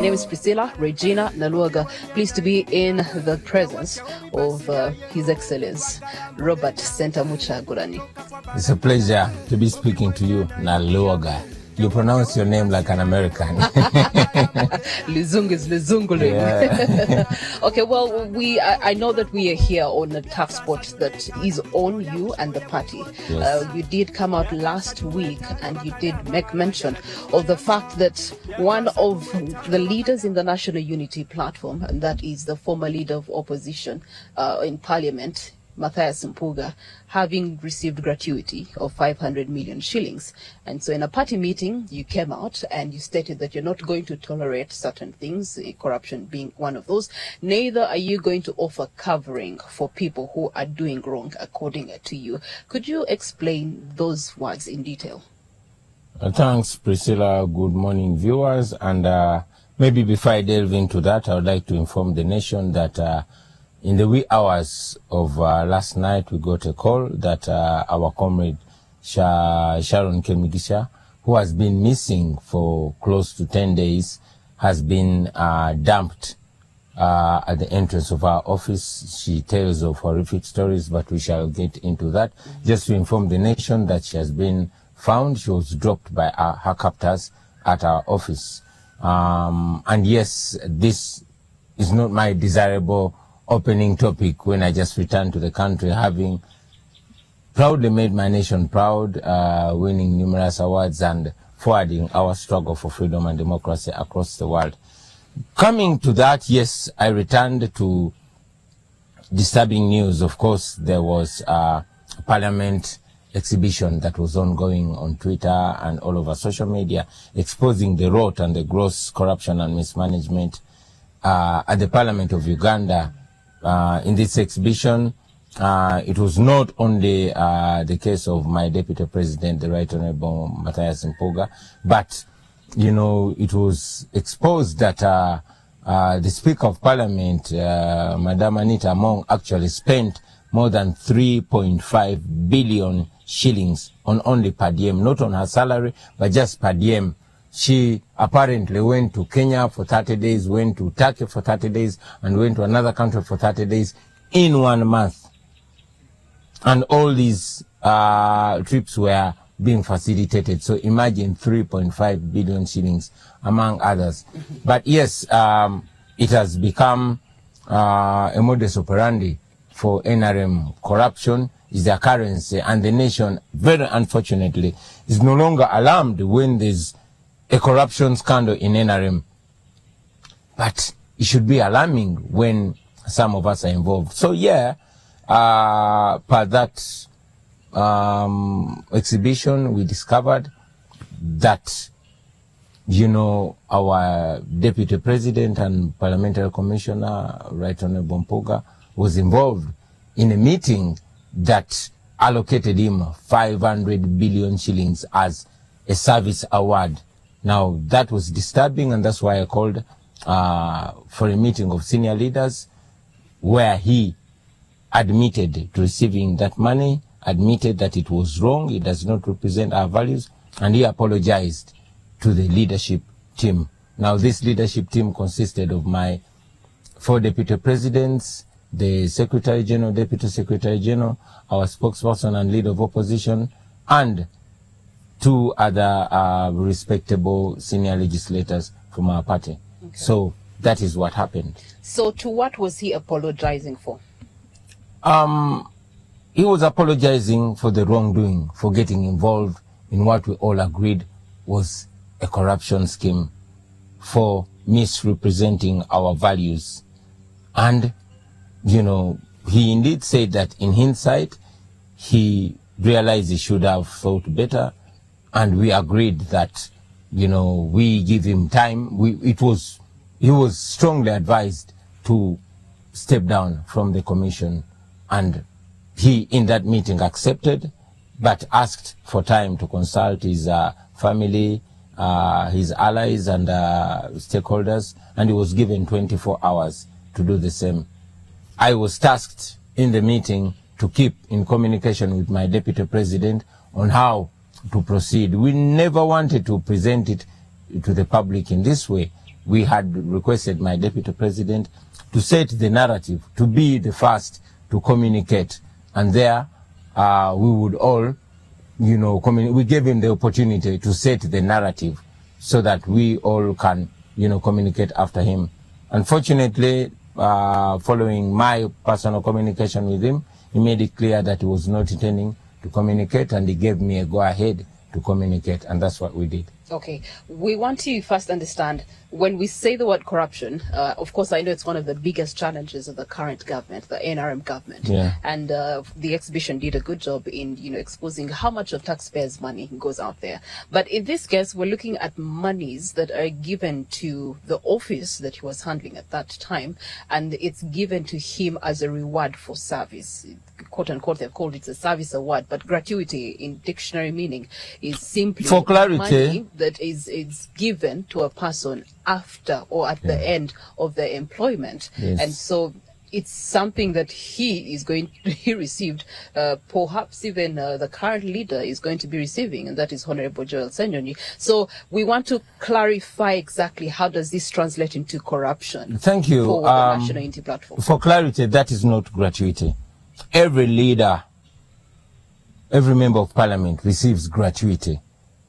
name is Priscilla Regina Naluaga. Pleased to be in the presence of His Excellency Robert Sentamucha Gurani. It's a pleasure to be speaking to you, Naluaga. You pronounce your name like an American. Luzungu is Luzungu. Yeah. Okay, well, I know that we are here on a tough spot that is on you and the party. Yes. You did come out last week and you did make mention of the fact that one of the leaders in the National Unity Platform, and that is the former leader of opposition in Parliament, M.i.S.O, Mpuuga, having received gratuity of 500 million shillings. And so in a party meeting, you came out and you stated that you're not going to tolerate certain things, corruption being one of those. Neither are you going to offer covering for people who are doing wrong, according to you. Could you explain those words in detail? Thanks, Priscilla. Good morning, viewers. And maybe before I delve into that, I would like to inform the nation that in the wee hours of last night, we got a call that our comrade Sharon Kemigisha, who has been missing for close to 10 days, has been dumped at the entrance of our office. She tells of horrific stories, but we shall get into that. Just to inform the nation that she has been found. She was dropped by her captors at our office. And yes, this is not my desirable opening topic when I just returned to the country, having proudly made my nation proud, winning numerous awards and forwarding our struggle for freedom and democracy across the world. Coming to that, yes, I returned to disturbing news. Of course, there was a parliament exhibition that was ongoing on Twitter and all over social media, exposing the rot and the gross corruption and mismanagement at the Parliament of Uganda. In this exhibition, it was not only the case of my Deputy President, the Right Honorable M.i.S.O Mpuuga, but, you know, it was exposed that the Speaker of Parliament, Madam Anita Among, actually spent more than 3.5 billion shillings on only per diem, not on her salary, but just per diem. She apparently went to Kenya for 30 days, went to Turkey for 30 days, and went to another country for 30 days in 1 month. And all these trips were being facilitated. So imagine 3.5 billion shillings, among others. But yes, it has become a modus operandi for NRM. Corruption is their currency, and the nation, very unfortunately, is no longer alarmed when there's a corruption scandal in NRM. But it should be alarming when some of us are involved. So yeah, per that exhibition, we discovered that, you know, our Deputy President and Parliamentary Commissioner, Right Honorable Mpuuga, was involved in a meeting that allocated him 500 billion shillings as a service award. Now, that was disturbing, and that's why I called for a meeting of senior leaders where he admitted to receiving that money, admitted that it was wrong, it does not represent our values, and he apologized to the leadership team. Now, this leadership team consisted of my 4 deputy presidents, the Secretary General, Deputy Secretary General, our spokesperson and leader of opposition, and 2 other respectable senior legislators from our party. Okay. So that is what happened. So to what was he apologizing for? He was apologizing for the wrongdoing, for getting involved in what we all agreed was a corruption scheme, for misrepresenting our values. And, you know, he indeed said that in hindsight, he realized he should have thought better. And we agreed that, you know, we give him time. He was strongly advised to step down from the commission, and he, in that meeting, accepted, but asked for time to consult his family, his allies and stakeholders, and he was given 24 hours to do the same. I was tasked in the meeting to keep in communication with my Deputy President on how to proceed. We never wanted to present it to the public in this way. we had requested my deputy president to set the narrative, to be the first to communicate. And there we would all, you know, we gave him the opportunity to set the narrative so that we all can, you know, communicate after him. Unfortunately, following my personal communication with him, he made it clear that he was not intending to communicate, and he gave me a go-ahead to communicate, and that's what we did. Okay, we want to first understand, when we say the word corruption, of course, I know it's one of the biggest challenges of the current government, the NRM government. Yeah. And the exhibition did a good job in, you know, exposing how much of taxpayers' money goes out there. But in this case, we're looking at monies that are given to the office that he was handling at that time, and it's given to him as a reward for service. Quote unquote, they've called it a service award, but gratuity in dictionary meaning is simply for clarity money that is given to a person after or at the end of their employment. Yes. And so it's something that he received, perhaps even the current leader is going to be receiving, and that is Honorable Joel Senyonyi. So we want to clarify exactly how does this translate into corruption. Thank you. For the National Unity Platform. For clarity, that is not gratuity. Every leader, every member of parliament receives gratuity,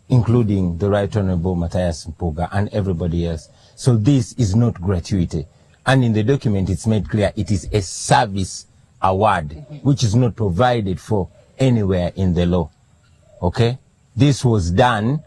including the Right Honorable Matthias Mpuuga and everybody else. So this is not gratuity. And in the document, it's made clear it is a service award, which is not provided for anywhere in the law. Okay? This was done,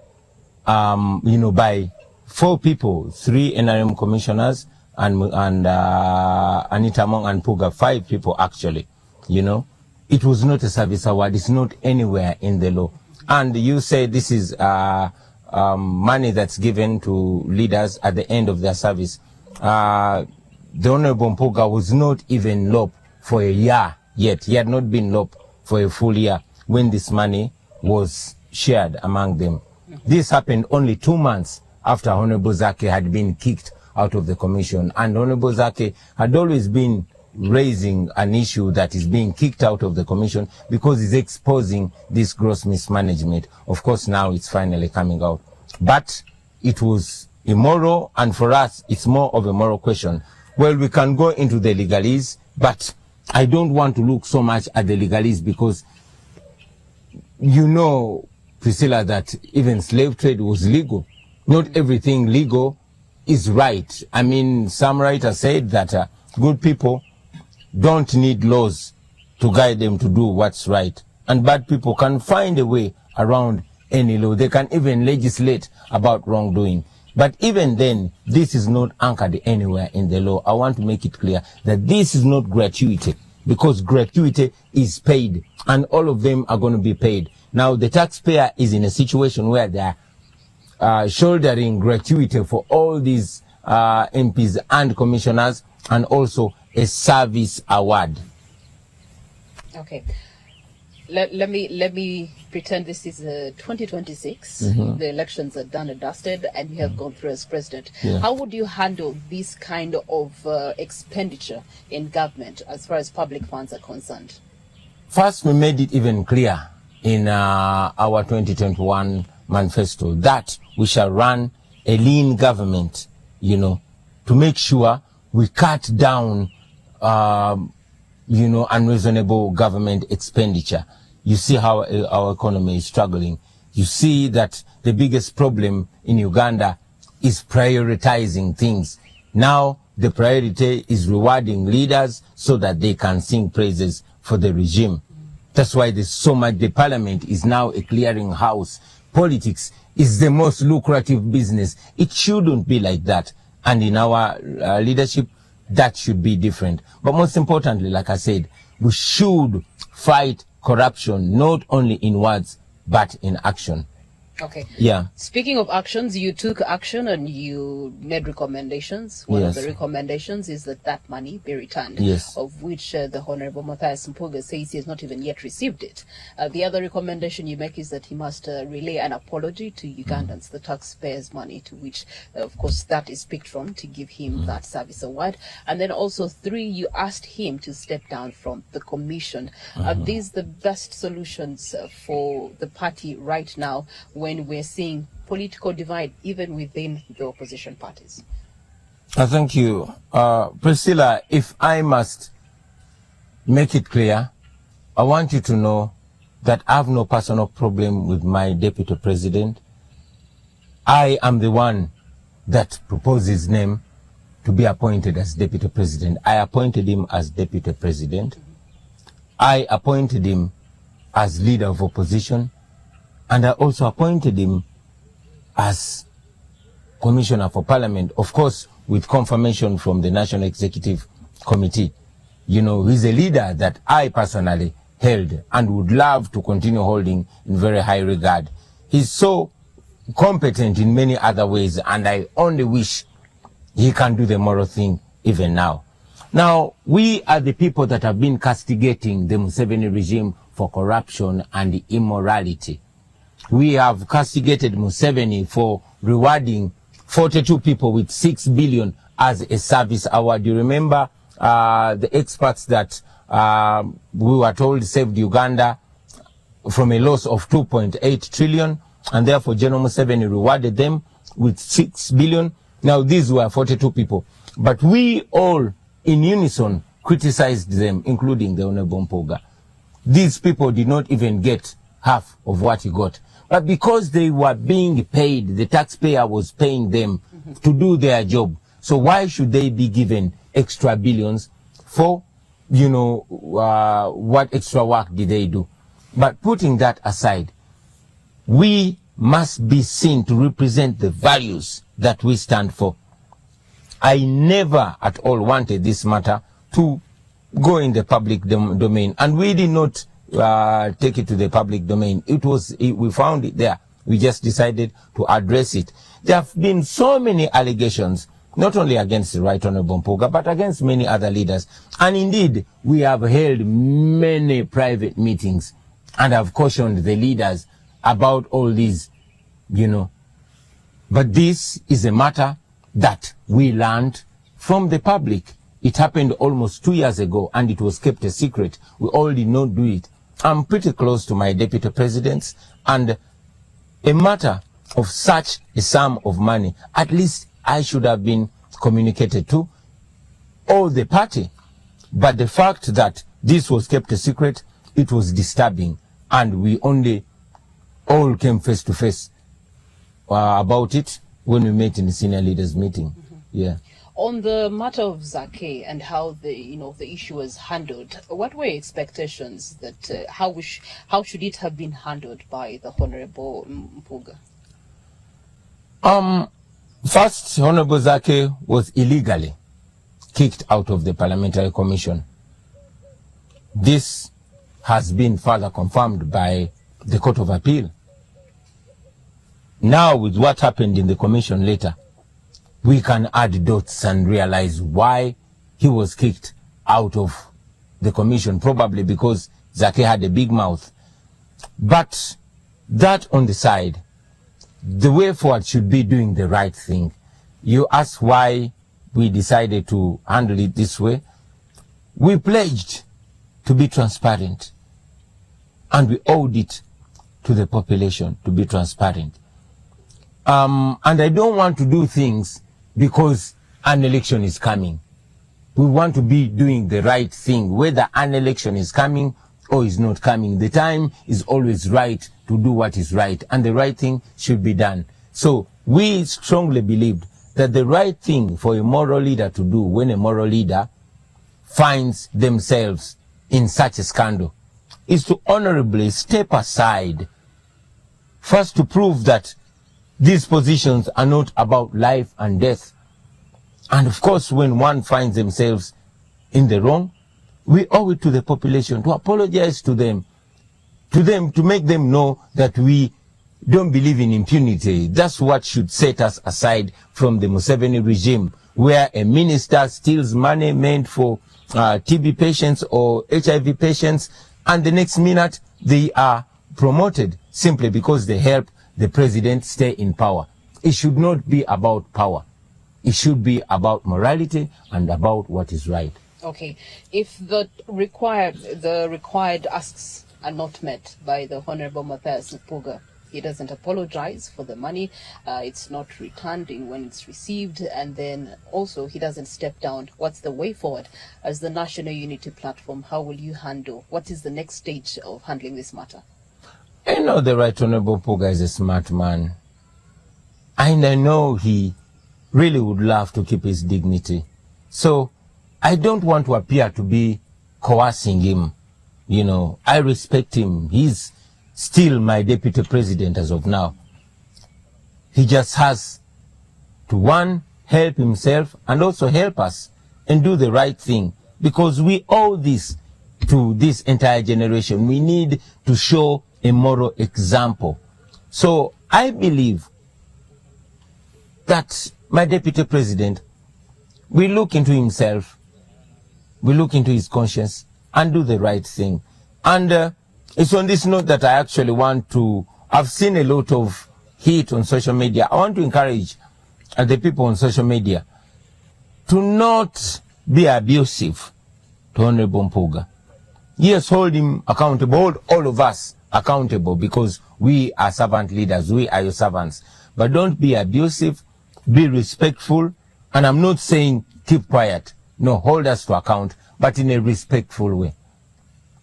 you know, by 4 people, 3 NRM commissioners and Anita Among and Mpuuga, 5 people actually. You know, it was not a service award. It's not anywhere in the law. And you say this is money that's given to leaders at the end of their service. The Honorable Mpuuga was not even LOP for a year yet. He had not been LOP for a full year when this money was shared among them. This happened only 2 months after Honorable Zaffe had been kicked out of the commission. And Honorable Zaffe had always been raising an issue that is being kicked out of the commission because it's exposing this gross mismanagement. Of course, now it's finally coming out. But it was immoral, and for us, it's more of a moral question. Well, we can go into the legalese, but I don't want to look so much at the legalese because you know, Priscilla, that even slave trade was legal. Not everything legal is right. I mean, some writers said that good people don't need laws to guide them to do what's right. And bad people can find a way around any law. They can even legislate about wrongdoing. But even then, this is not anchored anywhere in the law. I want to make it clear that this is not gratuity, because gratuity is paid, and all of them are going to be paid. Now, the taxpayer is in a situation where they are shouldering gratuity for all these MPs and commissioners, and also a service award. Okay. Let me pretend this is 2026. The elections are done and dusted, and you have gone through as president. Yeah. How would you handle this kind of expenditure in government as far as public funds are concerned? First, we made it even clear in our 2021 manifesto that we shall run a lean government, you know, to make sure we cut down you know, unreasonable government expenditure. You see how our economy is struggling. You see that the biggest problem in Uganda is prioritizing things. Now the priority is rewarding leaders so that they can sing praises for the regime. That's why there's so much. The parliament is now a clearing house. Politics is the most lucrative business. It shouldn't be like that. And in our leadership, that should be different. But most importantly, like I said, we should fight corruption, not only in words, but in action. Okay. Yeah. Speaking of actions, you took action and you made recommendations. One of the recommendations is that that money be returned, of which the Honorable Matthias Mpuuga says he has not even yet received it. The other recommendation you make is that he must relay an apology to Ugandans, the taxpayers' money, to which, of course, that is picked from to give him that service award. And then also 3, you asked him to step down from the commission. Are these the best solutions for the party right now, when we're seeing political divide even within the opposition parties? Thank you. Priscilla, if I must make it clear, I want you to know that I have no personal problem with my deputy president. I am the one that proposed his name to be appointed as deputy president. I appointed him as deputy president. I appointed him as leader of opposition, and I also appointed him as commissioner for parliament, of course, with confirmation from the National Executive Committee. You know, he's a leader that I personally held and would love to continue holding in very high regard. He's so competent in many other ways, and I only wish he can do the moral thing even now. Now, we are the people that have been castigating the Museveni regime for corruption and immorality. We have castigated Museveni for rewarding 42 people with 6 billion as a service award. You remember the experts that we were told saved Uganda from a loss of 2.8 trillion, and therefore General Museveni rewarded them with 6 billion. Now, these were 42 people, but we all in unison criticized them, including the Honorable Mpuuga. These people did not even get half of what he got. But because they were being paid, the taxpayer was paying them to do their job. So why should they be given extra billions for, you know, what extra work did they do? But putting that aside, we must be seen to represent the values that we stand for. I never at all wanted this matter to go in the public domain, and we did not take it to the public domain. We found it there. We just decided to address it. There have been so many allegations, not only against the Right Honorable Mpuuga, but against many other leaders. And indeed, we have held many private meetings and have cautioned the leaders about all these, you know. But this is a matter that we learned from the public. It happened almost 2 years ago, and it was kept a secret. We all did not do it. I'm pretty close to my deputy presidents, and a matter of such a sum of money, at least I should have been communicated to all the party. But the fact that this was kept a secret, it was disturbing, and we only all came face to face about it when we met in the senior leaders meeting. Yeah. On the matter of Zaffe and how the issue was handled, what were your expectations that how should it have been handled by the Honorable Mpuuga? First, Honorable Zaffe was illegally kicked out of the Parliamentary Commission. This has been further confirmed by the Court of Appeal. Now, with what happened in the commission later, we can add dots and realize why he was kicked out of the commission, probably because Zaffe had a big mouth. But that on the side, the way forward should be doing the right thing. You ask why we decided to handle it this way. We pledged to be transparent, and we owed it to the population to be transparent. And I don't want to do things because an election is coming. We want to be doing the right thing, whether an election is coming or is not coming. The time is always right to do what is right, and the right thing should be done. So we strongly believed that the right thing for a moral leader to do when a moral leader finds themselves in such a scandal is to honorably step aside, first to prove that these positions are not about life and death. And of course, when one finds themselves in the wrong, we owe it to the population to apologize to them, to make them know that we don't believe in impunity. That's what should set us aside from the Museveni regime, where a minister steals money meant for TB patients or HIV patients, and the next minute they are promoted simply because they help the president stay in power. It should not be about power. It should be about morality and about what is right. Okay. If the required asks are not met by the Honorable Mpuuga, He doesn't apologize for the money. It's not returned in when it's received. And then also he doesn't step down. What's the way forward as the National Unity Platform? How will you handle? What is the next stage of handling this matter? I know the Right Honorable Mpuuga is a smart man. And I know he really would love to keep his dignity. So I don't want to appear to be coercing him. You know, I respect him. He's still my deputy president as of now. He just has to, one, help himself and also help us and do the right thing, because we owe this to this entire generation. We need to show a moral example. So I believe that my deputy president will look into himself, will look into his conscience and do the right thing. And it's on this note that I actually want to, I've seen a lot of heat on social media. I want to encourage the people on social media to not be abusive to Honorable Mpuuga. Yes, hold him accountable, hold all of us accountable, because we are servant leaders, we are your servants. But don't be abusive, be respectful, and I'm not saying keep quiet. No, hold us to account, but in a respectful way.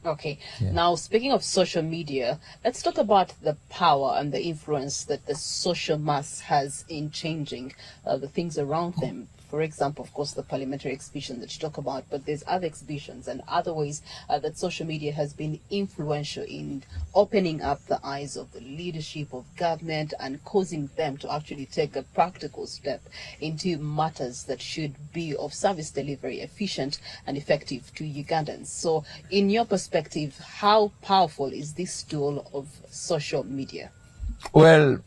Okay. Yeah. Now, speaking of social media, let's talk about the power and the influence that the social mass has in changing the things around them. For example, of course, the parliamentary exhibition that you talk about, but there's other exhibitions and other ways that social media has been influential in opening up the eyes of the leadership of government and causing them to actually take a practical step into matters that should be of service delivery, efficient and effective to Ugandans. So in your perspective, how powerful is this tool of social media? Well,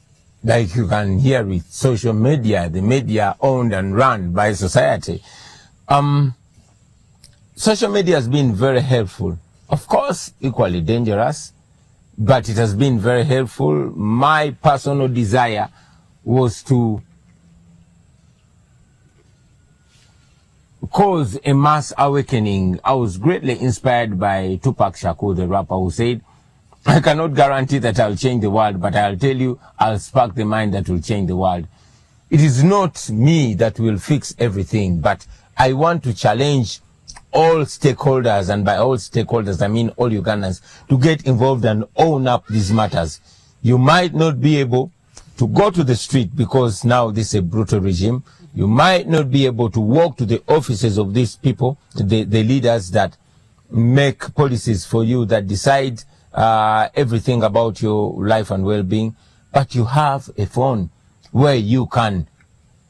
like you can hear with social media, the media owned and run by society. Social media has been very helpful. Of course, equally dangerous, but it has been very helpful. My personal desire was to cause a mass awakening. I was greatly inspired by Tupac Shakur, the rapper, who said, I cannot guarantee that I'll change the world, but I'll tell you, I'll spark the mind that will change the world. It is not me that will fix everything, but I want to challenge all stakeholders, and by all stakeholders, I mean all Ugandans, to get involved and own up these matters. You might not be able to go to the street because now this is a brutal regime. You might not be able to walk to the offices of these people, the leaders that make policies for you, that decide everything about your life and well-being, but you have a phone where you can,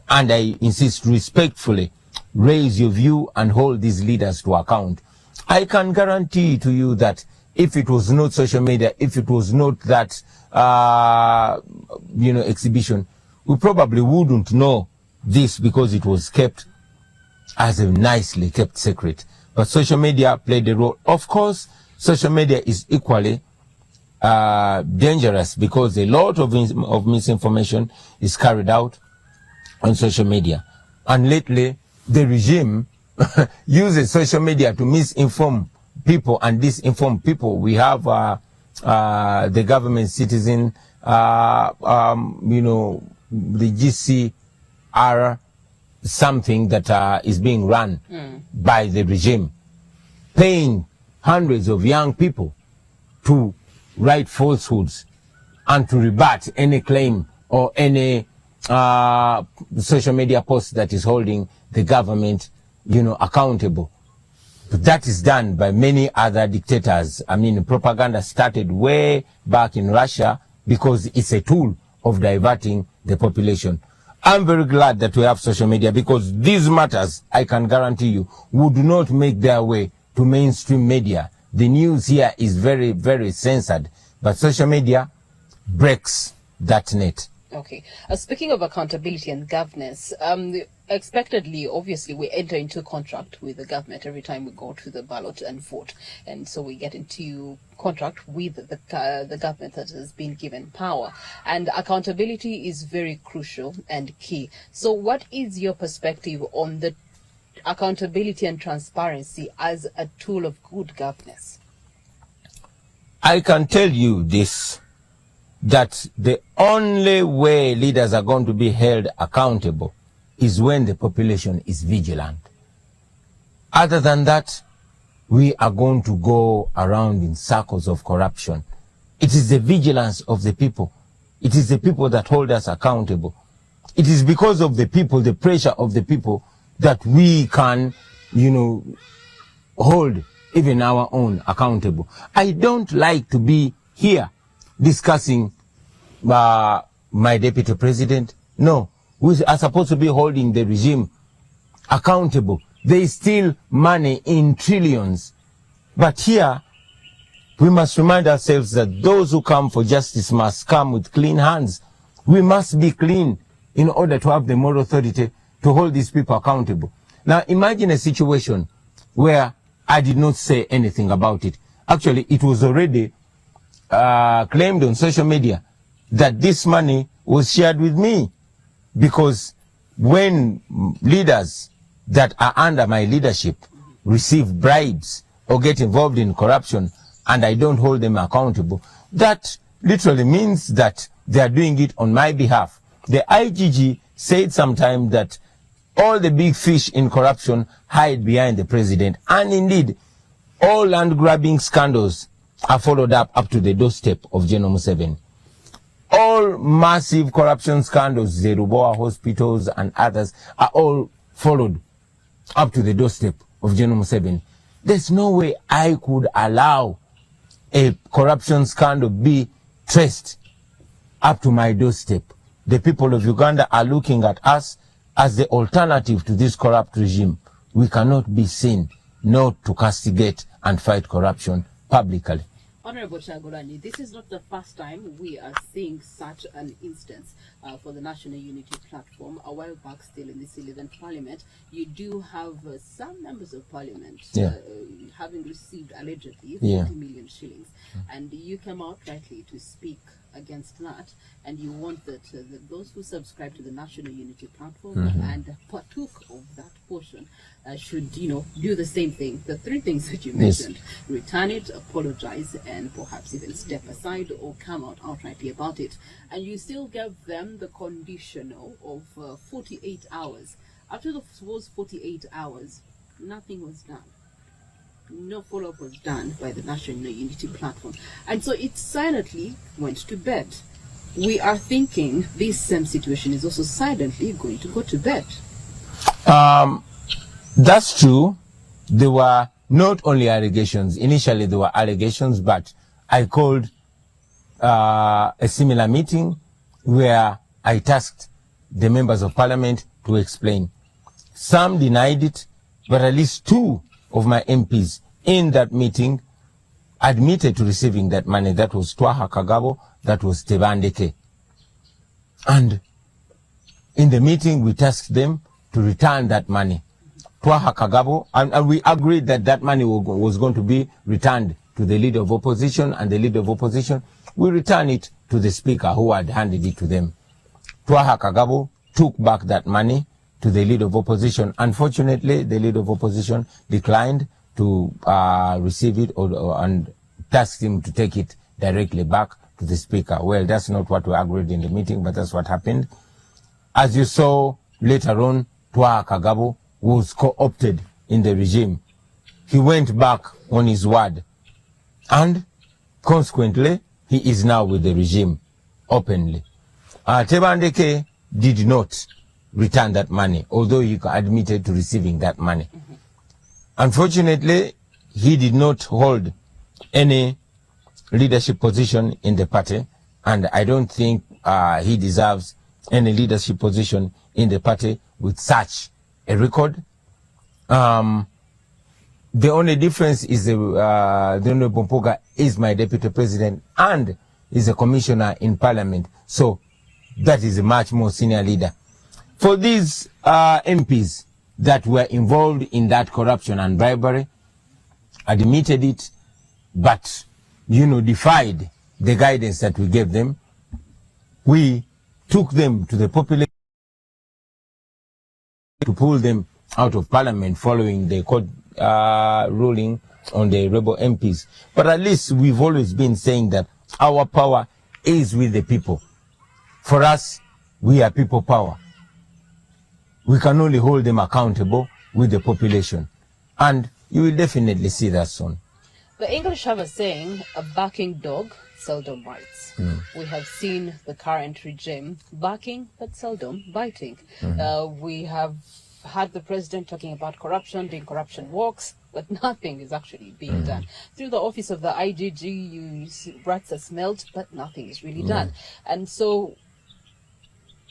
and I insist respectfully, raise your view and hold these leaders to account. I can guarantee to you that if it was not social media, if it was not that exhibition, we probably wouldn't know this, because it was kept as a nicely kept secret. But social media played a role. Of course, social media is equally dangerous, because a lot of misinformation is carried out on social media. And lately, the regime uses social media to misinform people and disinform people. We have the government citizen, the GCR, something that is being run by the regime, paying hundreds of young people to write falsehoods and to rebut any claim or any social media post that is holding the government, accountable. But that is done by many other dictators. I mean, propaganda started way back in Russia because it's a tool of diverting the population. I'm very glad that we have social media, because these matters, I can guarantee you, would not make their way to mainstream media. The news here is very, very censored, but social media breaks that net. Okay. Speaking of accountability and governance, expectedly, obviously, we enter into contract with the government every time we go to the ballot and vote. And so we get into contract with the government that has been given power. And accountability is very crucial and key. So what is your perspective on the accountability and transparency as a tool of good governance? I can tell you this, that the only way leaders are going to be held accountable is when the population is vigilant. Other than that, we are going to go around in circles of corruption. It is the vigilance of the people. It is the people that hold us accountable. It is because of the people, the pressure of the people, that we can, hold even our own accountable. I don't like to be here discussing my deputy president. No, we are supposed to be holding the regime accountable. There is still money in trillions. But here, we must remind ourselves that those who come for justice must come with clean hands. We must be clean in order to have the moral authority to hold these people accountable. Now, imagine a situation where I did not say anything about it. Actually, it was already claimed on social media that this money was shared with me, because when leaders that are under my leadership receive bribes or get involved in corruption and I don't hold them accountable, that literally means that they are doing it on my behalf. The IGG said sometime that all the big fish in corruption hide behind the president. And indeed, all land grabbing scandals are followed up to the doorstep of General Museveni. All massive corruption scandals, the Ruboa hospitals and others, are all followed up to the doorstep of General Museveni. There's no way I could allow a corruption scandal be traced up to my doorstep. The people of Uganda are looking at us as the alternative to this corrupt regime. We cannot be seen not to castigate and fight corruption publicly. Honorable Kyagulanyi, this is not the first time we are seeing such an instance for the National Unity Platform. A while back, still in this 11th Parliament, you do have some members of Parliament having received allegedly 40 million shillings. And you came out rightly to speak against that, and you want that those who subscribe to the National Unity Platform and partook of that portion should, do the same thing. The three things that you mentioned: return it, apologize, and perhaps even step aside or come out outrightly about it. And you still gave them the conditional of 48 hours. After those 48 hours, nothing was done. No follow-up was done by the National Unity Platform. And so it silently went to bed. We are thinking this same situation is also silently going to go to bed. That's true. There were not only allegations. Initially there were allegations, but I called a similar meeting where I tasked the members of Parliament to explain. Some denied it, but at least two of my MPs in that meeting admitted to receiving that money. That was Twaha Kagabo, that was Tebandeke. And in the meeting, we tasked them to return that money. Twaha Kagabo, and we agreed that that money was going to be returned to the leader of opposition, and the leader of opposition will return it to the speaker who had handed it to them. Twaha Kagabo took back that money to the leader of opposition. Unfortunately, the leader of opposition declined to receive it and tasked him to take it directly back to the speaker. Well, that's not what we agreed in the meeting, but that's what happened. As you saw later on, Twaha Kagabo was co-opted in the regime. He went back on his word, and consequently, he is now with the regime openly. Tebandeke did not return that money, although he admitted to receiving that money. Unfortunately, he did not hold any leadership position in the party, and I don't think he deserves any leadership position in the party with such a record. The only difference is the Honorable Mpuuga is my deputy president and is a commissioner in Parliament, so that is a much more senior leader. For these MPs that were involved in that corruption and bribery, admitted it, but, defied the guidance that we gave them. We took them to the population to pull them out of Parliament following the court ruling on the rebel MPs. But at least we've always been saying that our power is with the people. For us, we are people power. We can only hold them accountable with the population. And you will definitely see that soon. The English have a saying, a barking dog seldom bites. We have seen the current regime barking but seldom biting. We have had the president talking about corruption, doing corruption walks, but nothing is actually being done. Through the office of the IGG, you see rats are smelt, but nothing is really done. And so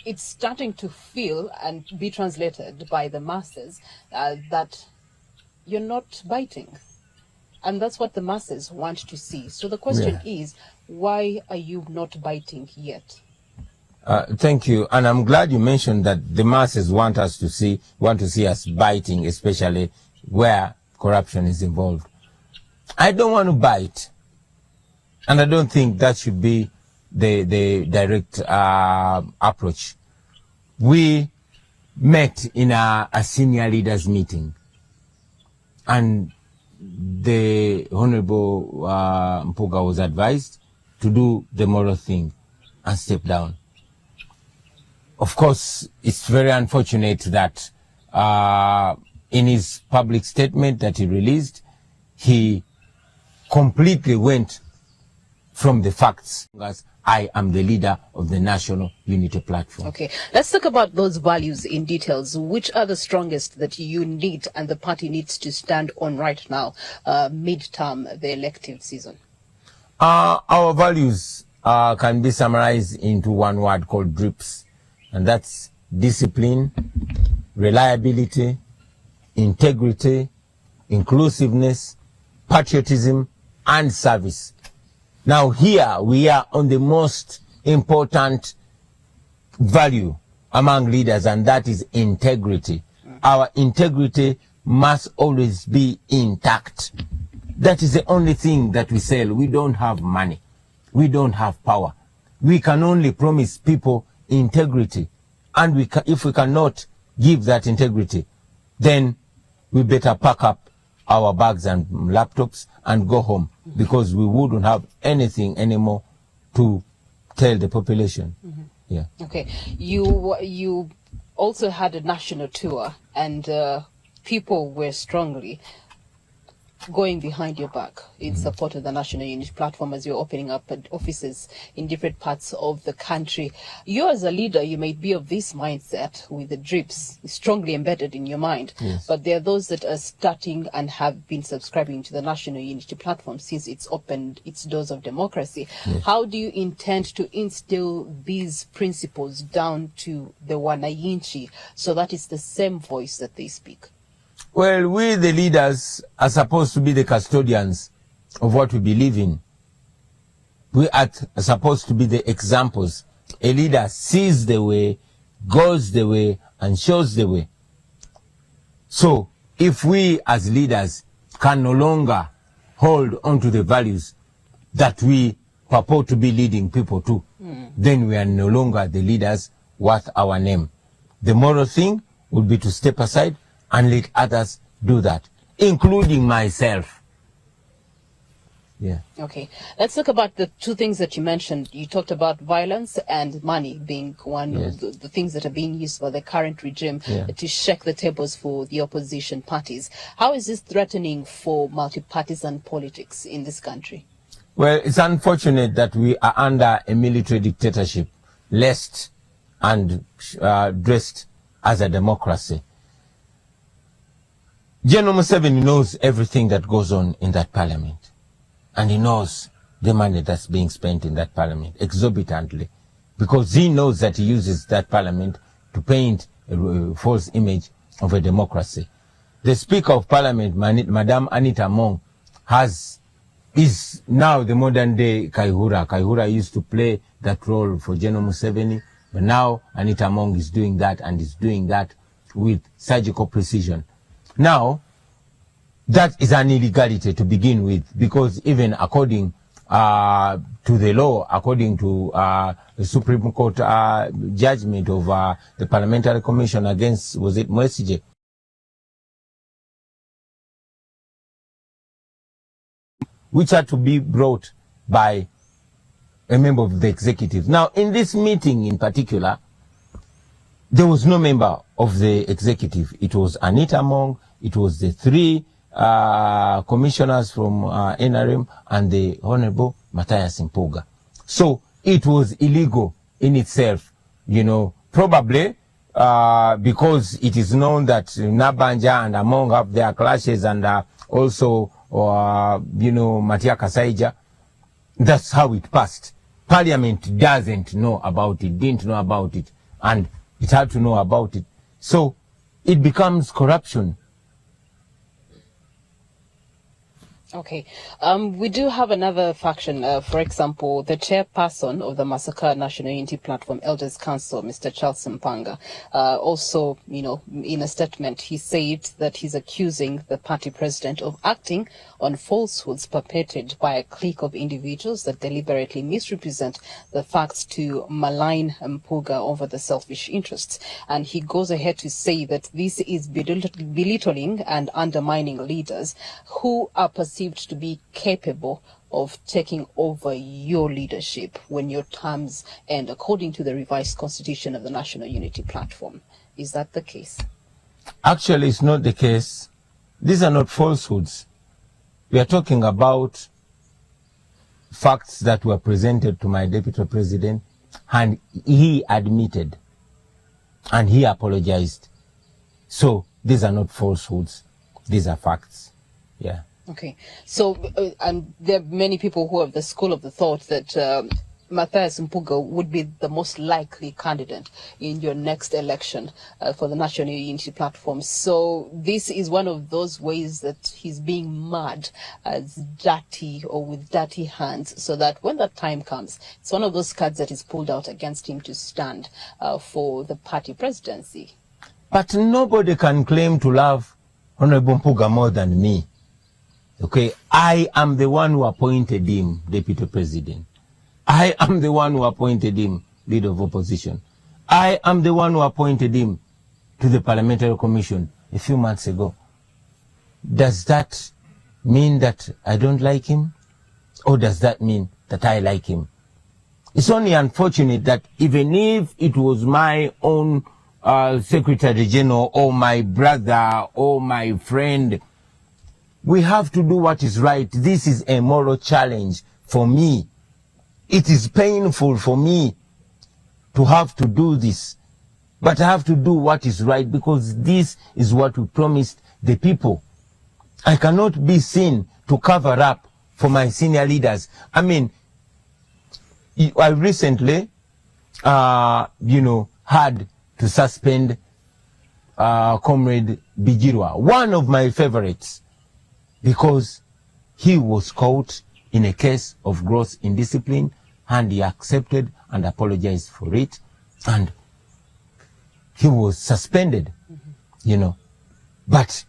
it's starting to feel and be translated by the masses that you're not biting. And that's what the masses want to see. So the question is, why are you not biting yet? Thank you. And I'm glad you mentioned that the masses want to see us biting, especially where corruption is involved. I don't want to bite. And I don't think that should be the direct approach. We met in a senior leaders meeting, and the Honorable Mpuuga was advised to do the moral thing and step down. Of course, it's very unfortunate that in his public statement that he released, he completely went from the facts. I am the leader of the National Unity Platform. Okay, let's talk about those values in details. Which are the strongest that you need and the party needs to stand on right now, mid-term, the elective season? Our values can be summarized into one word called DRIPS, and that's discipline, reliability, integrity, inclusiveness, patriotism, and service. Now here we are on the most important value among leaders, and that is integrity. Our integrity must always be intact. That is the only thing that we sell. We don't have money. We don't have power. We can only promise people integrity. And if we cannot give that integrity, then we better pack up our bags and laptops and go home, because we wouldn't have anything anymore to tell the population. Yeah. Okay. You also had a national tour, and people were strongly going behind your back in support of the National Unity Platform as you're opening up offices in different parts of the country. You as a leader, you may be of this mindset with the DRIPS strongly embedded in your mind, but there are those that are starting and have been subscribing to the National Unity Platform since it's opened its doors of democracy. How do you intend to instill these principles down to the wananchi so that it's the same voice that they speak? Well, we the leaders are supposed to be the custodians of what we believe in. We are supposed to be the examples. A leader sees the way, goes the way, and shows the way. So, if we as leaders can no longer hold on to the values that we purport to be leading people to, then we are no longer the leaders worth our name. The moral thing would be to step aside and let others do that, including myself. Yeah. Okay. Let's talk about the two things that you mentioned. You talked about violence and money being one of the things that are being used by the current regime to shake the tables for the opposition parties. How is this threatening for multi-partisan politics in this country? Well, it's unfortunate that we are under a military dictatorship, lest and dressed as a democracy. General Museveni knows everything that goes on in that parliament. And he knows the money that's being spent in that parliament exorbitantly. Because he knows that he uses that parliament to paint a false image of a democracy. The Speaker of Parliament, Madam Anita Among, is now the modern day Kaihura. Kaihura used to play that role for General Museveni, but now Anita Among is doing that, and is doing that with surgical precision. Now, that is an illegality to begin with, because even according to the law, according to the Supreme Court judgment of the Parliamentary Commission against, was it M.i.S.O, which had to be brought by a member of the executive. Now, in this meeting in particular, there was no member of the executive. It was Anita Mong, it was the three commissioners from NRM and the Honorable Matthias Mpuuga. So it was illegal in itself, you know, probably because it is known that Nabanja and Among have their clashes, and also, you know, Matia Kasaija. That's how it passed. Parliament doesn't know about it, didn't know about it, and it had to know about it. So it becomes corruption. Okay. We do have another faction. For example, the chairperson of the Massacre National Unity Platform Elders Council, Mr. Charles Mpanga, also, you know, in a statement, he said that he's accusing the party president of acting on falsehoods perpetrated by a clique of individuals that deliberately misrepresent the facts to malign Mpuuga over the selfish interests. And he goes ahead to say that this is belittling and undermining leaders who are perceived to be capable of taking over your leadership when your terms end, according to the revised constitution of the National Unity Platform. Is that the case? Actually, it's not the case. These are not falsehoods. We are talking about facts that were presented to my deputy president, and he admitted and he apologized. So these are not falsehoods. These are facts. Yeah. Okay. So, and there are many people who have the school of the thought that Matthias Mpuuga would be the most likely candidate in your next election for the National Unity Platform. So this is one of those ways that he's being mad as dirty or with dirty hands, so that when that time comes, it's one of those cards that is pulled out against him to stand for the party presidency. But nobody can claim to love Honorable Mpuuga more than me. Okay, I am the one who appointed him deputy president. I am the one who appointed him leader of opposition. I am the one who appointed him to the Parliamentary Commission a few months ago. Does that mean that I don't like him? Or does that mean that I like him? It's only unfortunate that even if it was my own Secretary General or my brother or my friend, we have to do what is right. This is a moral challenge for me. It is painful for me to have to do this, but I have to do what is right because this is what we promised the people. I cannot be seen to cover up for my senior leaders. I mean, I recently, you know, had to suspend Comrade Bijirwa, one of my favorites, because he was caught in a case of gross indiscipline, and he accepted and apologized for it, and he was suspended, you know. But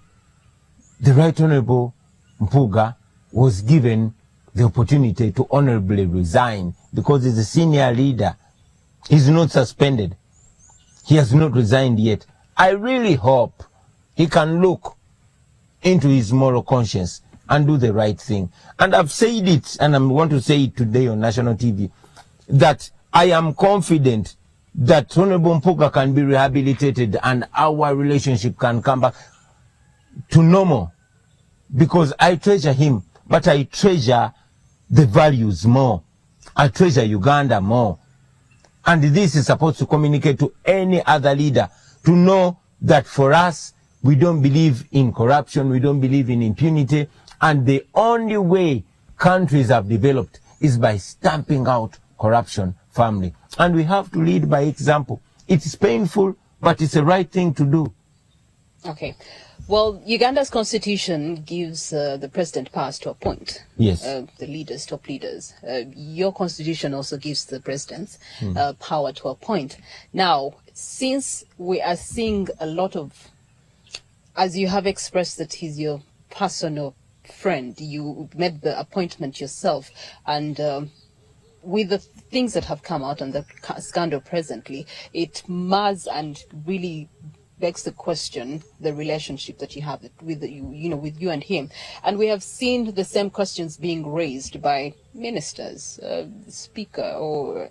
the Right Honorable Mpuuga was given the opportunity to honorably resign because he's a senior leader. He's not suspended. He has not resigned yet. I really hope he can look into his moral conscience and do the right thing. And I've said it, and I want to say it today on national TV, that I am confident that Honorable Mpuuga can be rehabilitated and our relationship can come back to normal, because I treasure him, but I treasure the values more. I treasure Uganda more. And this is supposed to communicate to any other leader to know that for us, we don't believe in corruption, we don't believe in impunity, and the only way countries have developed is by stamping out corruption firmly. And we have to lead by example. It is painful, but it's the right thing to do. Okay. Well, Uganda's constitution gives the president powers to appoint the leaders, top leaders. Your constitution also gives the president power to appoint. Now, since we are seeing a lot of, as you have expressed that he's your personal friend, you made the appointment yourself, and with the things that have come out and the scandal presently, it mars and really begs to question the relationship that you have with with you and him. And we have seen the same questions being raised by ministers, speaker, or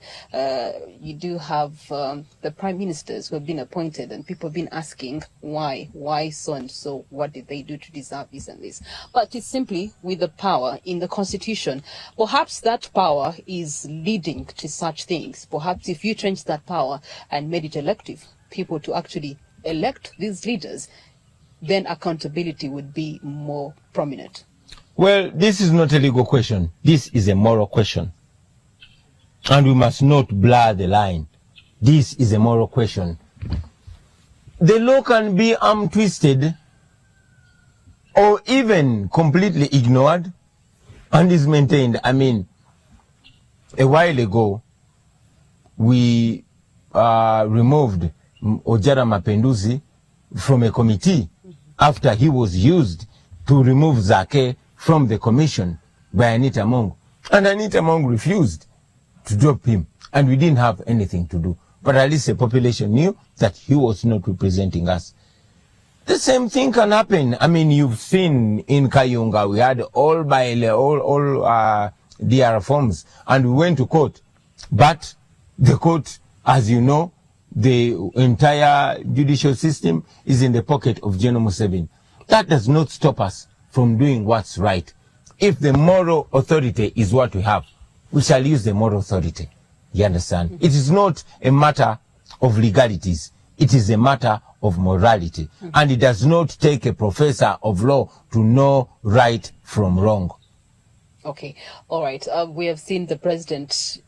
you do have the prime ministers who have been appointed, and people have been asking why so and so, what did they do to deserve this and this. But it's simply with the power in the constitution. Perhaps that power is leading to such things. Perhaps if you change that power and made it elective, people to actually elect these leaders, then accountability would be more prominent. Well, this is not a legal question. This is a moral question. And we must not blur the line. This is a moral question. The law can be twisted or even completely ignored and is maintained. I mean, a while ago, we removed Ojara Mapenduzi from a committee after he was used to remove Zake from the commission by Anita Mong. And Anita Mong refused to drop him. And we didn't have anything to do. But at least the population knew that he was not representing us. The same thing can happen. I mean, you've seen in Kayunga, we had all DR forms, and we went to court. But the court, as you know, the entire judicial system is in the pocket of General Museveni. That does not stop us from doing what's right. If the moral authority is what we have, we shall use the moral authority. You understand? Mm-hmm. It is not a matter of legalities. It is a matter of morality. Mm-hmm. And it does not take a professor of law to know right from wrong. Okay, all right. We have seen the president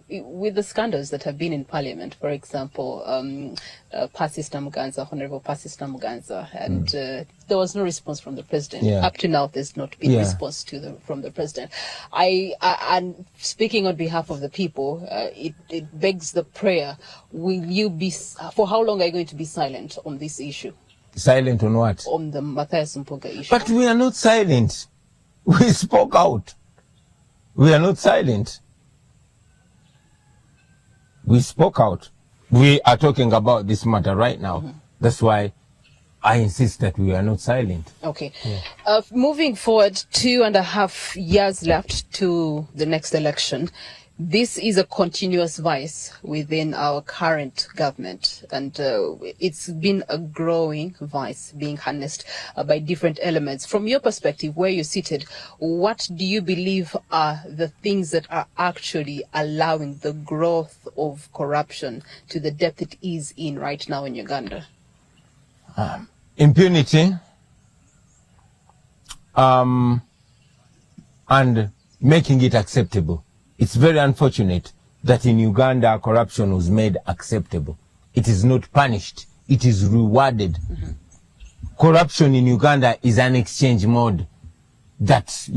with the scandals that have been in parliament. For example, Pasista Muganza, Honorable Pasista Muganza, and there was no response from the president. Yeah. Up to now, there's not been response from the president. And speaking on behalf of the people, it begs the prayer: will you be? For how long are you going to be silent on this issue? Silent on what? On the Matthias Mpuuga issue. But we are not silent. We spoke out. We are not silent. We spoke out. We are talking about this matter right now. Mm-hmm. That's why I insist that we are not silent. Okay. Yeah. Moving forward, 2.5 years left to the next election. This is a continuous vice within our current government, and it's been a growing vice being harnessed by different elements. From your perspective, where you're seated, what do you believe are the things that are actually allowing the growth of corruption to the depth it is in right now in Uganda? Impunity and making it acceptable. It's very unfortunate that in Uganda corruption was made acceptable. It is not punished. It is rewarded. Mm-hmm. Corruption in Uganda is an exchange mode that,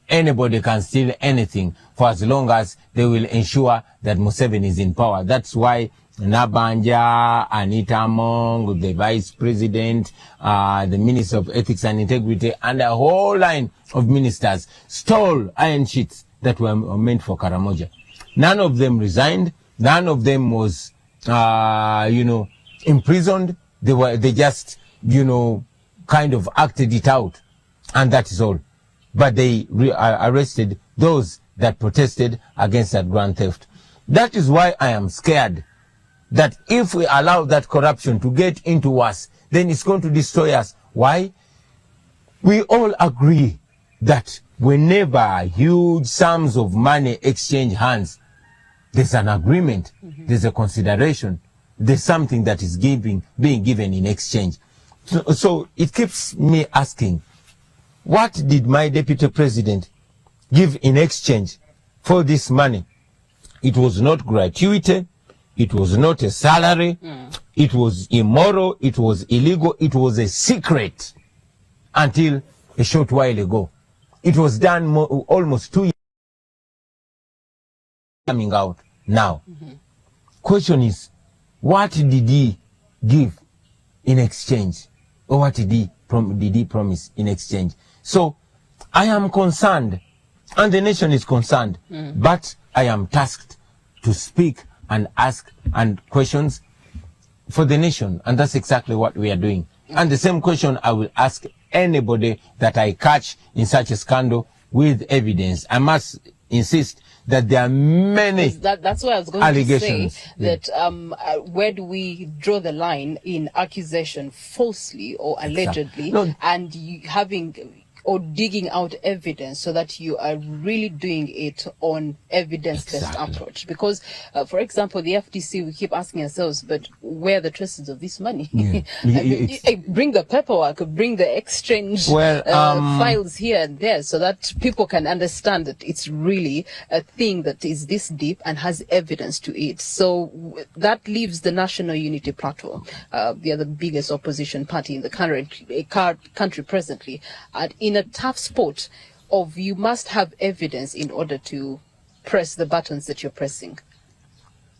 anybody can steal anything for as long as they will ensure that Museveni is in power. That's why Nabanja, Anita Mong, the vice president, the minister of ethics and integrity, and a whole line of ministers stole iron sheets that were meant for Karamoja. None of them resigned. None of them was, imprisoned. They just, kind of acted it out. And that is all. But they arrested those that protested against that grand theft. That is why I am scared that if we allow that corruption to get into us, then it's going to destroy us. Why? We all agree that whenever huge sums of money exchange hands, there's an agreement, there's a consideration, there's something that is being given in exchange. So it keeps me asking, what did my deputy president give in exchange for this money? It was not gratuity, it was not a salary, it was immoral, it was illegal, it was a secret until a short while ago. It was done almost 2 years coming out now. Question is, what did he give in exchange? Or what did he promise in exchange? So I am concerned, and the nation is concerned, but I am tasked to speak and ask and questions for the nation, and that's exactly what we are doing. And the same question I will ask anybody that I catch in such a scandal with evidence. I must insist that there are many that's what I was going allegations. To say, that where do we draw the line in accusation falsely or allegedly, and you having or digging out evidence so that you are really doing it on evidence-based approach? Because, for example, the FTC, we keep asking ourselves, but where are the traces of this money? Bring the paperwork, bring the exchange files here and there so that people can understand that it's really a thing that is this deep and has evidence to it. So that leaves the National Unity Platform, they are the biggest opposition party in the country presently, in a tough spot of you must have evidence in order to press the buttons that you're pressing.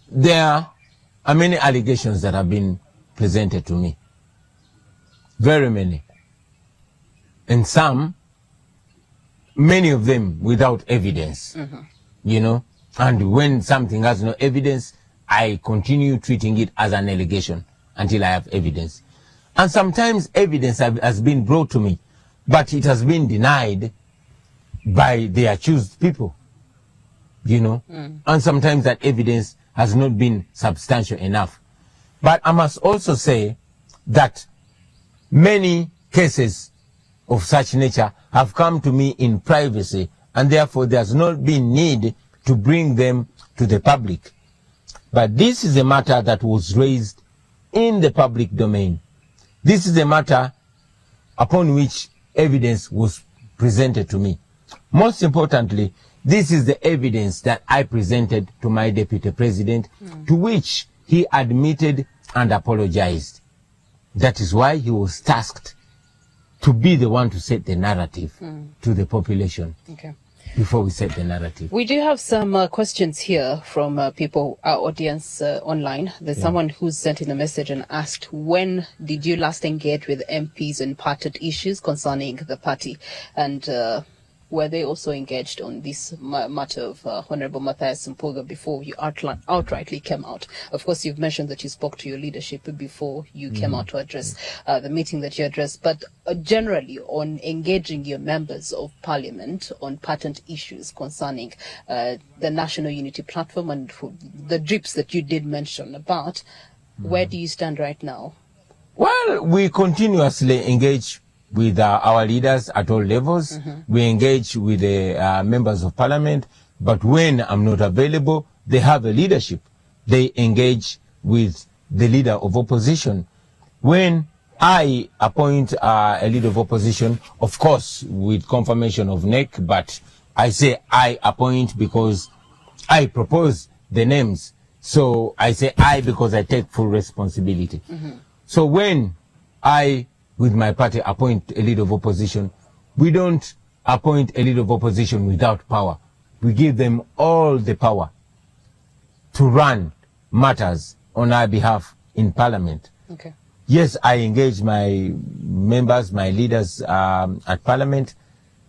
There are many allegations that have been presented to me. Very many. And many of them without evidence. You know, and when something has no evidence, I continue treating it as an allegation until I have evidence. And sometimes evidence has been brought to me, but it has been denied by the accused people, you know. And sometimes that evidence has not been substantial enough. But I must also say that many cases of such nature have come to me in privacy, and therefore there's not been need to bring them to the public. But this is a matter that was raised in the public domain. This is a matter upon which evidence was presented to me. Most importantly, this is the evidence that I presented to my deputy president, to which he admitted and apologized. That is why he was tasked to be the one to set the narrative to the population. Okay. Before we set the narrative. We do have some questions here from people, our audience online. There's someone who's sent in a message and asked, when did you last engage with MPs on parted issues concerning the party? And were they also engaged on this matter of Honorable Matthias Mpuuga before you outrightly came out? Of course, you've mentioned that you spoke to your leadership before you came out to address the meeting that you addressed, but generally on engaging your members of parliament on patent issues concerning the National Unity Platform and the drips that you did mention about, where do you stand right now? Well, we continuously engage with our leaders at all levels. We engage with the members of parliament, but when I'm not available, they have a leadership. They engage with the leader of opposition. When I appoint a leader of opposition, of course, with confirmation of NEC, but I say I appoint because I propose the names. So I say I because I take full responsibility. So when I, with my party, appoint a leader of opposition, we don't appoint a leader of opposition without power. We give them all the power to run matters on our behalf in parliament. Okay. Yes, I engage my members, my leaders at parliament,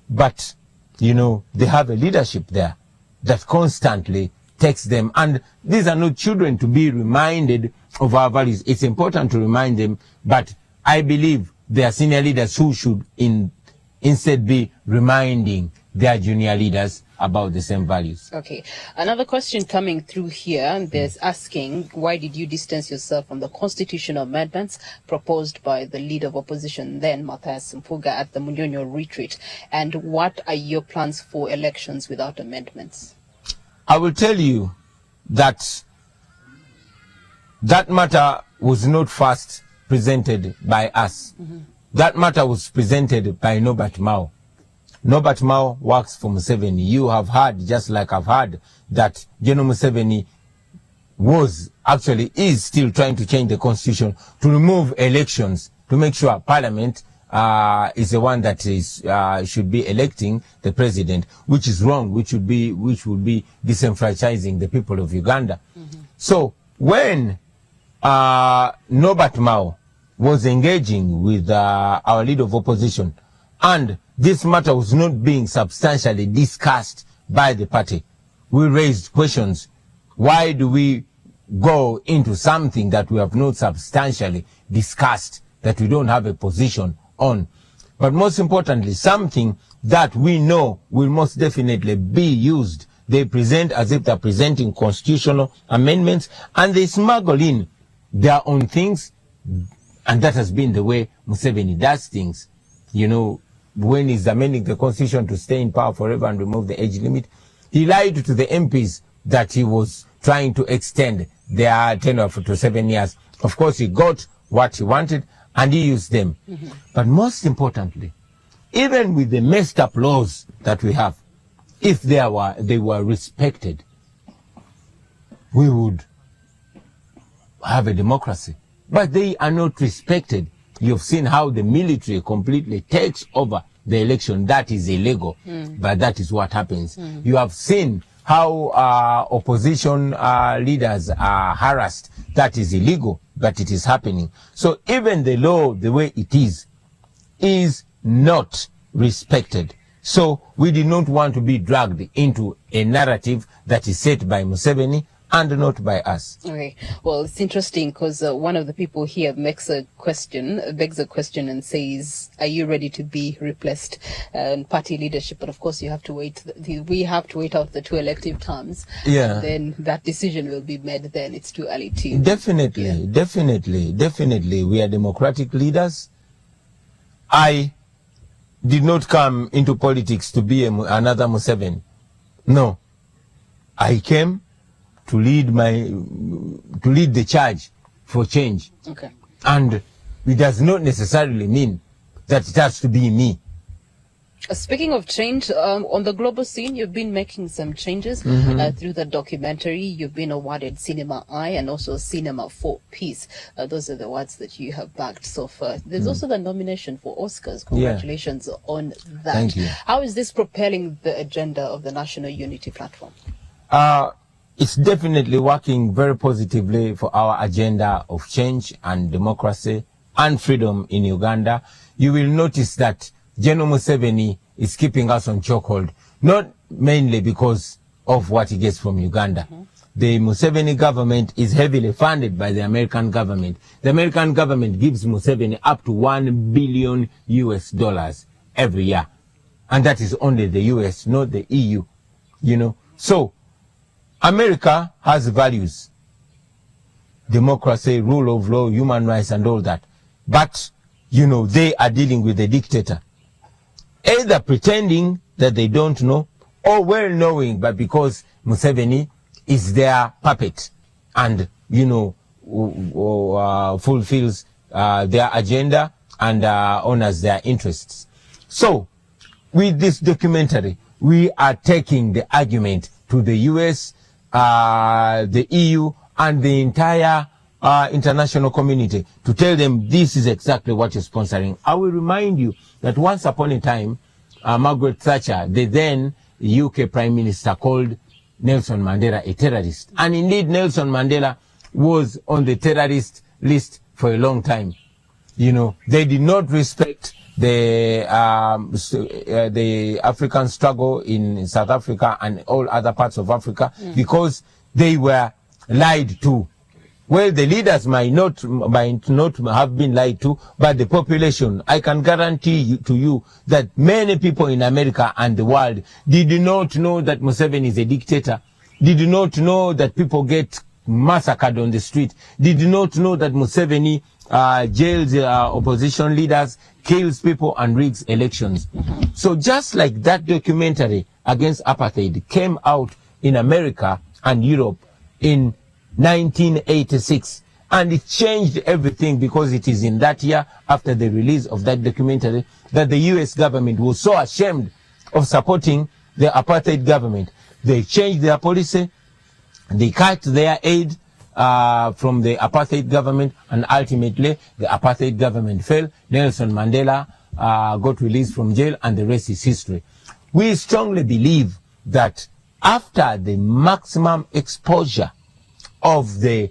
but, you know, they have a leadership there that constantly takes them. And these are not children to be reminded of our values. It's important to remind them, but I believe there are senior leaders who should instead be reminding their junior leaders about the same values. Okay. Another question coming through here, there's asking, why did you distance yourself from the constitutional amendments proposed by the leader of opposition then, Matthias Mpuuga, at the Munyonyo retreat? And what are your plans for elections without amendments? I will tell you that that matter was not first presented by us. That matter was presented by Norbert Mao. Norbert Mao works for Museveni. You have heard, just like I've heard, that General Museveni is still trying to change the constitution to remove elections, to make sure parliament is the one that is should be electing the president, which is wrong, which would be disenfranchising the people of Uganda. So when Norbert Mao was engaging with our leader of opposition, and this matter was not being substantially discussed by the party, we raised questions. Why do we go into something that we have not substantially discussed, that we don't have a position on. But most importantly, something that we know will most definitely be used. They present as if they're presenting constitutional amendments, and they smuggle in their own things, and that has been the way Museveni does things. You know, when he's amending the constitution to stay in power forever and remove the age limit, he lied to the MPs that he was trying to extend their tenure to 7 years. Of course, he got what he wanted, and he used them. But most importantly, even with the messed up laws that we have, if they were respected, we would have a democracy. But they are not respected. You've seen how the military completely takes over the election. That is illegal, but that is what happens. You have seen how opposition leaders are harassed. That is illegal, but it is happening. So even the law, the way it is not respected. So we did not want to be dragged into a narrative that is set by Museveni and not by us. Okay. Well, it's interesting because one of the people here begs a question and says, are you ready to be replaced in party leadership? But of course, you have to wait. We have to wait out the 2 elective terms. Yeah. And then that decision will be made then. It's too early to. Definitely. We are democratic leaders. I did not come into politics to be another Museveni. No. I came to lead the charge for change. Okay. And it does not necessarily mean that it has to be me. Speaking of change, on the global scene, you've been making some changes through the documentary. You've been awarded Cinema Eye and also Cinema for Peace. Those are the awards that you have bagged so far. There's also the nomination for Oscars. Congratulations on that. Thank you. How is this propelling the agenda of the National Unity Platform? It's definitely working very positively for our agenda of change and democracy and freedom in Uganda. You will notice that General Museveni is keeping us on chokehold, not mainly because of what he gets from Uganda. The Museveni government is heavily funded by the American government. The American government gives Museveni up to $1 billion every year. And that is only the US, not the EU, you know. So America has values, democracy, rule of law, human rights and all that. But, you know, they are dealing with a dictator, either pretending that they don't know or well knowing, but because Museveni is their puppet and, you know, fulfills their agenda and honors their interests. So with this documentary, we are taking the argument to the US, the EU and the entire international community to tell them this is exactly what you're sponsoring. I will remind you that once upon a time, Margaret Thatcher, the then UK Prime Minister, called Nelson Mandela a terrorist. And indeed, Nelson Mandela was on the terrorist list for a long time. You know, they did not respect the African struggle in South Africa and all other parts of Africa because they were lied to. Well, the leaders might not have been lied to, but the population, I can guarantee to you that many people in America and the world did not know that Museveni is a dictator, did not know that people get massacred on the street, did not know that Museveni jails opposition leaders, kills people and rigs elections. So just like that documentary against apartheid came out in America and Europe in 1986, and it changed everything because it is in that year after the release of that documentary that the US government was so ashamed of supporting the apartheid government. They changed their policy, they cut their aid from the apartheid government, and ultimately the apartheid government fell. Nelson Mandela got released from jail, and the rest is history. We strongly believe that after the maximum exposure of the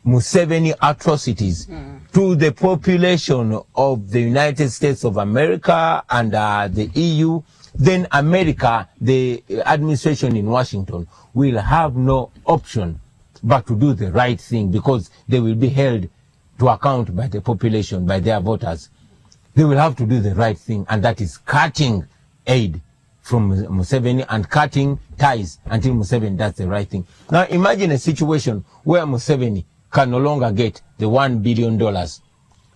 Museveni atrocities to the population of the United States of America and the EU, then America, the administration in Washington, will have no option but to do the right thing, because they will be held to account by the population, by their voters. They will have to do the right thing, and that is cutting aid from Museveni and cutting ties until Museveni does the right thing. Now imagine a situation where Museveni can no longer get the $1 billion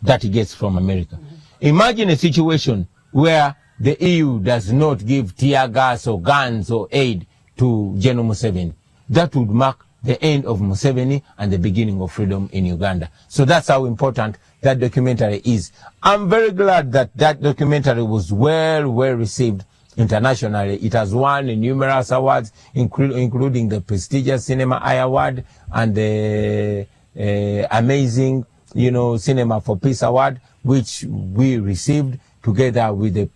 that he gets from America. Imagine a situation where the EU does not give tear gas or guns or aid to General Museveni. That would mark the end of Museveni and the beginning of freedom in Uganda. So that's how important that documentary is. I'm very glad that that documentary was well received internationally. It has won numerous awards, including the prestigious Cinema Eye Award and the amazing, Cinema for Peace Award, which we received together with the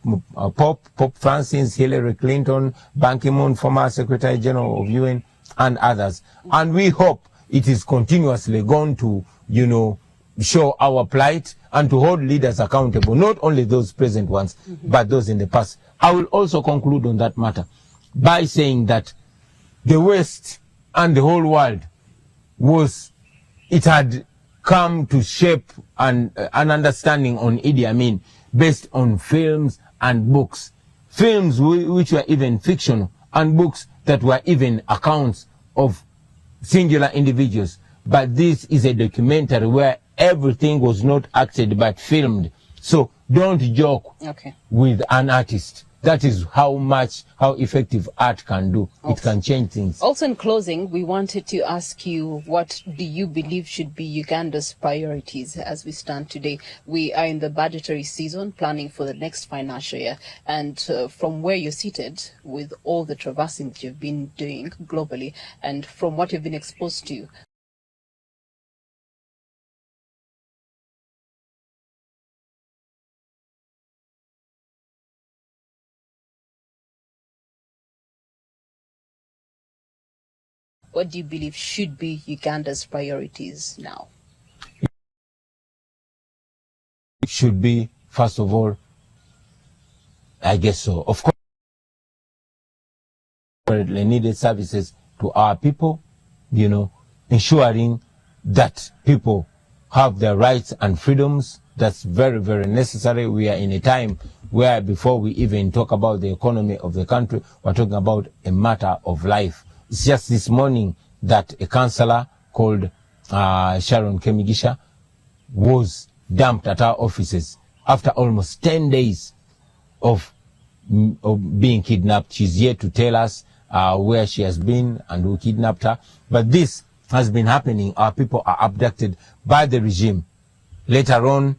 Pope Francis, Hillary Clinton, Ban Ki-moon, former Secretary General of UN, and others. And we hope it is continuously going to, show our plight and to hold leaders accountable, not only those present ones, but those in the past. I will also conclude on that matter by saying that the West and the whole world it had come to shape an understanding on Idi Amin based on films and books. Films which were even fictional, and books that were even accounts of singular individuals. But this is a documentary where everything was not acted but filmed. So don't joke with an artist. That is how effective art can do. It can change things. Also, in closing, we wanted to ask you, what do you believe should be Uganda's priorities as we stand today? We are in the budgetary season, planning for the next financial year. And from where you're seated, with all the traversing that you've been doing globally, and from what you've been exposed to, what do you believe should be Uganda's priorities now? It should be, first of all, I guess so, of course, needed services to our people, ensuring that people have their rights and freedoms. That's very necessary. We are in a time where, before we even talk about the economy of the country, we're talking about a matter of life. It's just this morning that a councillor called Sharon Kemigisha was dumped at our offices after almost 10 days of being kidnapped. She's yet to tell us where she has been and who kidnapped her. But this has been happening. Our people are abducted by the regime, later on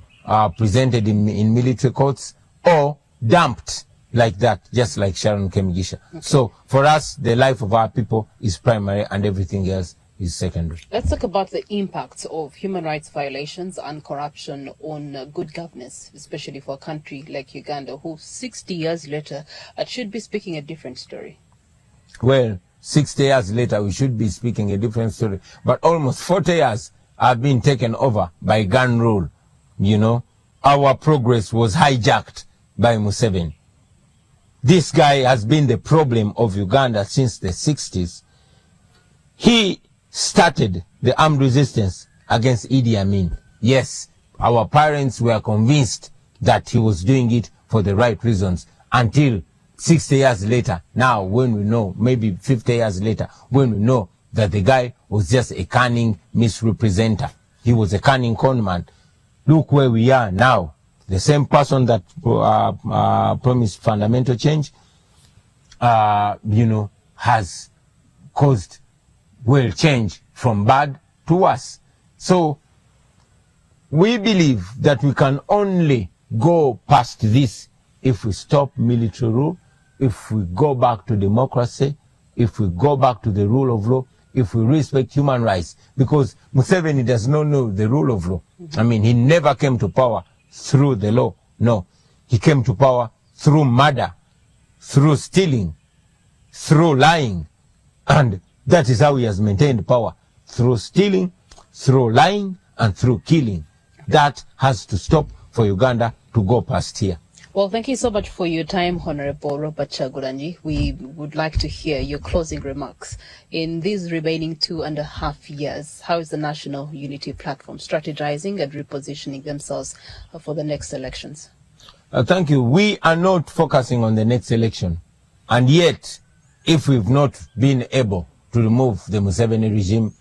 presented in military courts, or dumped like that, just like Sharon Kemigisha. So for us, the life of our people is primary and everything else is secondary. Let's talk about the impacts of human rights violations and corruption on good governance, especially for a country like Uganda, who 60 years later should be speaking a different story. Well, 60 years later, we should be speaking a different story. But almost 40 years have been taken over by gun rule. Our progress was hijacked by Museveni. This guy has been the problem of Uganda since the 60s. He started the armed resistance against Idi Amin. Yes, our parents were convinced that he was doing it for the right reasons, until 60 years later, now when we know, maybe 50 years later, when we know that the guy was just a cunning misrepresenter. He was a cunning conman. Look where we are now. The same person that promised fundamental change, has caused change from bad to worse. So we believe that we can only go past this if we stop military rule, if we go back to democracy, if we go back to the rule of law, if we respect human rights. Because Museveni does not know the rule of law. I mean, he never came to power through the law. No, he came to power through murder, through stealing, through lying. And that is how he has maintained power, through stealing, through lying, and through killing. That has to stop for Uganda to go past here. Well, thank you so much for your time, Honorable Robert Chagulanyi. We would like to hear your closing remarks. In these remaining 2.5 years, how is the National Unity Platform strategizing and repositioning themselves for the next elections? Thank you. We are not focusing on the next election. And yet, if we've not been able to remove the Museveni regime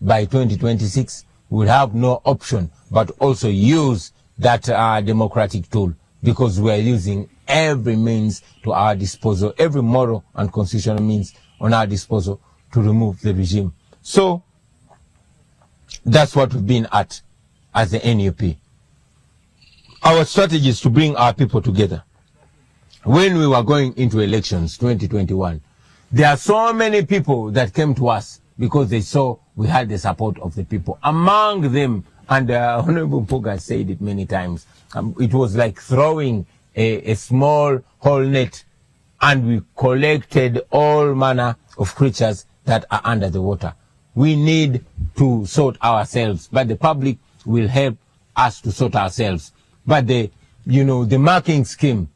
by 2026, we'll have no option but also use that democratic tool, because we are using every means to our disposal, every moral and constitutional means on our disposal to remove the regime. So that's what we've been at as the NUP. Our strategy is to bring our people together. When we were going into elections 2021, there are so many people that came to us because they saw we had the support of the people. Among them, and Honorable Mpuuga said it many times, it was like throwing a small whole net, and we collected all manner of creatures that are under the water. We need to sort ourselves, but the public will help us to sort ourselves. But the marking scheme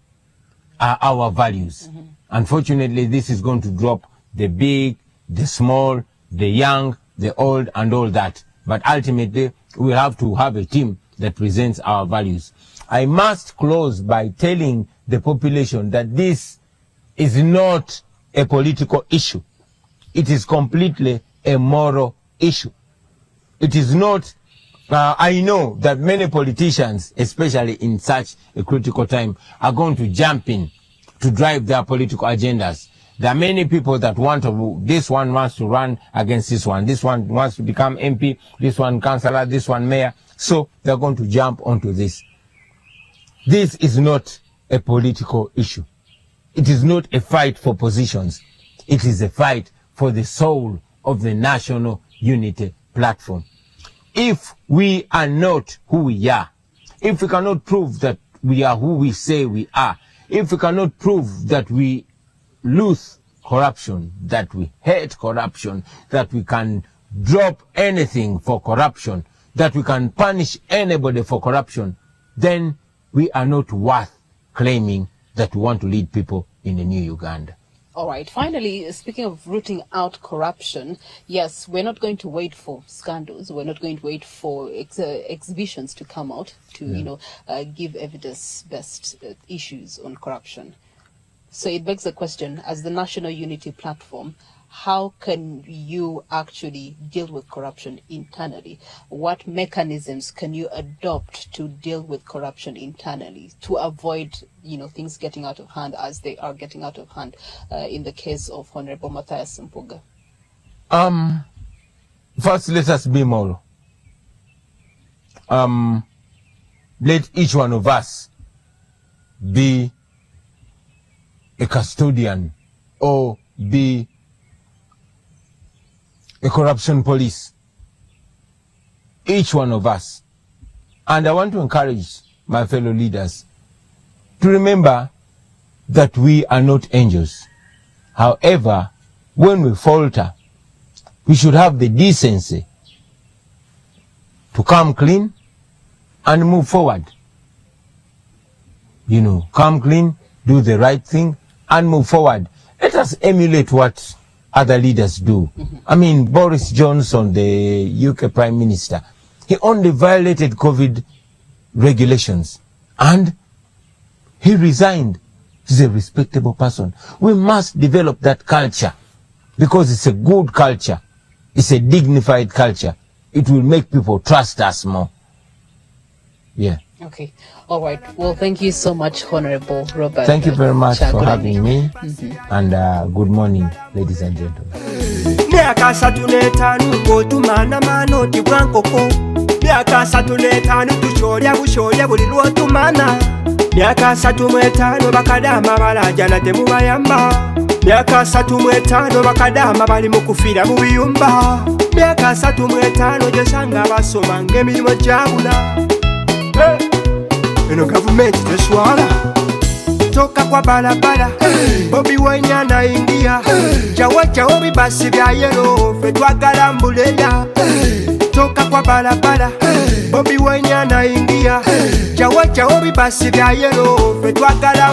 are our values. Mm-hmm. Unfortunately, this is going to drop the big, the small, the young, the old, and all that. But ultimately, we have to have a team that presents our values. I must close by telling the population that this is not a political issue. It is completely a moral issue. It is not, I know that many politicians, especially in such a critical time, are going to jump in to drive their political agendas. There are many people that this one wants to run against this one wants to become MP, this one councillor, this one mayor. So they're going to jump onto this. This is not a political issue. It is not a fight for positions. It is a fight for the soul of the National Unity Platform. If we are not who we are, if we cannot prove that we are who we say we are, if we cannot prove that we lose corruption, that we hate corruption, that we can drop anything for corruption, that we can punish anybody for corruption, then we are not worth claiming that we want to lead people in a new Uganda. All right. Finally, speaking of rooting out corruption, yes, we're not going to wait for scandals. We're not going to wait for exhibitions to come out to, give evidence-based issues on corruption. So it begs the question, as the National Unity Platform, how can you actually deal with corruption internally? What mechanisms can you adopt to deal with corruption internally to avoid, things getting out of hand as they are getting out of hand in the case of Honorable Matthias Mpuuga? First, let us be moral. Let each one of us be a custodian or be a corruption police. Each one of us. And I want to encourage my fellow leaders to remember that we are not angels. However, when we falter, we should have the decency to come clean and move forward. Come clean, do the right thing, and move forward. Let us emulate what other leaders do. Mm-hmm. I mean, Boris Johnson, the UK Prime Minister, he only violated COVID regulations and he resigned. He's a respectable person. We must develop that culture because it's a good culture. It's a dignified culture. It will make people trust us more. Yeah. Okay. All right. Well, thank you so much, Honorable Robert. Thank you very much for having me. Mm-hmm. And good morning, ladies and gentlemen. Myaka 35 bakadama balajana temubayamba. Myaka 35 bakadama bali mukufira mu biyumba. Myaka 35 gyosanga basoma ng'emirimu gyabula. Eno gavumenti teswala toka kwa balabala. Bobi Wine anaingia jawa bibasi bya yero fe twagala ambulela. Toka kwa balabala Bobi Wine anaingia jawa Kyawo bibasi bya yelo, ffe twagala